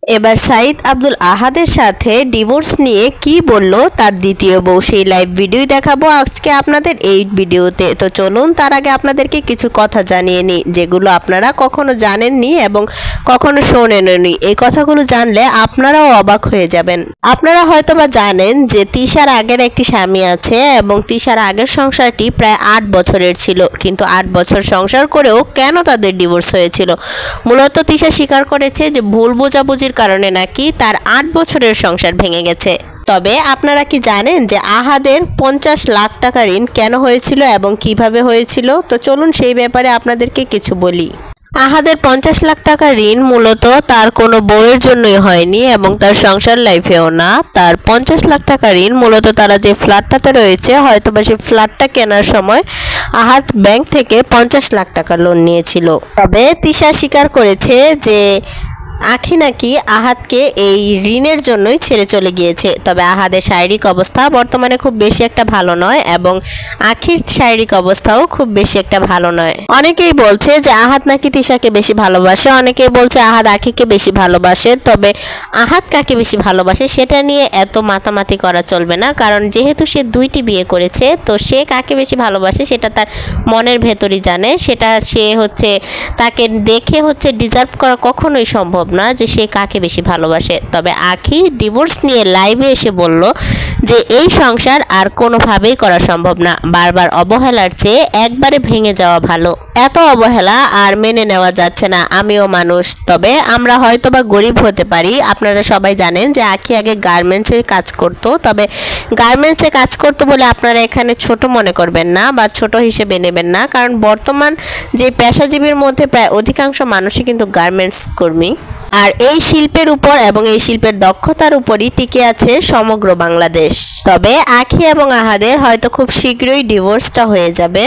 এবার সাইদ আব্দুল আহাদের সাথে ডিভোর্স নিয়ে কি বলল তার দ্বিতীয় বউ, সেই লাইভ ভিডিও দেখাবো আজকে আপনাদের এই ভিডিওতে। তো চলুন তার আগে আপনাদেরকে কিছু কথা জানিয়ে নিই যেগুলো আপনারা কখনো জানেননি এবং কখনো শোনেননি। এই কথাগুলো জানলে আপনারাও অবাক হয়ে যাবেন। আপনারা হয়তোবা জানেন যে তিশার আগের একটি স্বামী আছে এবং তিশার আগের সংসারটি প্রায় 8 বছরের ছিল, কিন্তু 8 বছর সংসার করেও কেন তাদের ডিভোর্স হয়েছিল? মূলত তিশা স্বীকার করেছে যে ভুল বোঝাবুঝির কারণে নাকি তার 8 বছরের সংসার ভেঙে গেছে। তবে আপনারা কি জানেন যে আহাদের 50 লাখ টাকা ঋণ কেন হয়েছিল এবং কিভাবে হয়েছিল? তো চলুন সেই ব্যাপারে আপনাদেরকে কিছু বলি। আহাদের 50 লাখ টাকা ঋণ মূলত তার কোনো বউয়ের জন্যই হয়নি এবং তার সংসার লাইফেও না। তার 50 লাখ টাকা ঋণ মূলত তারা যে ফ্ল্যাটটাতে রয়েছে, হয়তোবা সেই ফ্ল্যাটটা কেনার সময় আহাদ ব্যাংক থেকে 50 লাখ টাকা লোন নিয়েছিল। তবে তিশা স্বীকার করেছে যে আখি নাকি আহাদকে এই ঋণের জন্যই ছেড়ে চলে গিয়েছে। তবে আহাদের শারীরিক অবস্থা বর্তমানে খুব বেশি একটা ভালো নয় এবং আখির শারীরিক অবস্থাও খুব বেশি একটা ভালো নয়। অনেকেই বলছে যে আহাদ নাকি তিশাকে বেশি ভালোবাসে, অনেকেই বলছে আহাদ আখিকে বেশি ভালোবাসে। তবে আহাদ কাকে বেশি ভালোবাসে সেটা নিয়ে এত মাতামাতি করা চলবে না, কারণ যেহেতু সে 2টি বিয়ে করেছে তো সে কাকে বেশি ভালোবাসে সেটা তার মনের ভেতরই জানে। সেটা সে তাকে দেখে ডিজার্ভ করা কখনোই সম্ভব না যে সে কাকে বেশি ভালোবাসে। তবে আখি ডিভোর্স নিয়ে লাইভে এসে বলল যে এই সংসার আর কোনোভাবেই করা সম্ভব না, বারবার অবহেলার চেয়ে একবারে ভেঙে যাওয়া ভালো। এত অবহেলা আর মেনে নেওয়া যাচ্ছে না, আমিও মানুষ। তবে আমরা হয়তোবা গরিব হতে পারি। আপনারা সবাই জানেন যে আখি আগে গার্মেন্টসে কাজ করত। তবে গার্মেন্টসে কাজ করতো বলে আপনারা এখানে ছোট মনে করবেন না বা ছোট হিসেবে নেবেন না, কারণ বর্তমান যে পেশাজীবীর মধ্যে প্রায় অধিকাংশ মানুষই কিন্তু গার্মেন্টস কর্মী। আর এই শিল্পের উপর এবং এই শিল্পের দক্ষতার উপরই টিকে আছে সমগ্র বাংলাদেশ। তবে আখি এবং আহাদের হয়তো খুব শীঘ্রই ডিভোর্সটা হয়ে যাবে।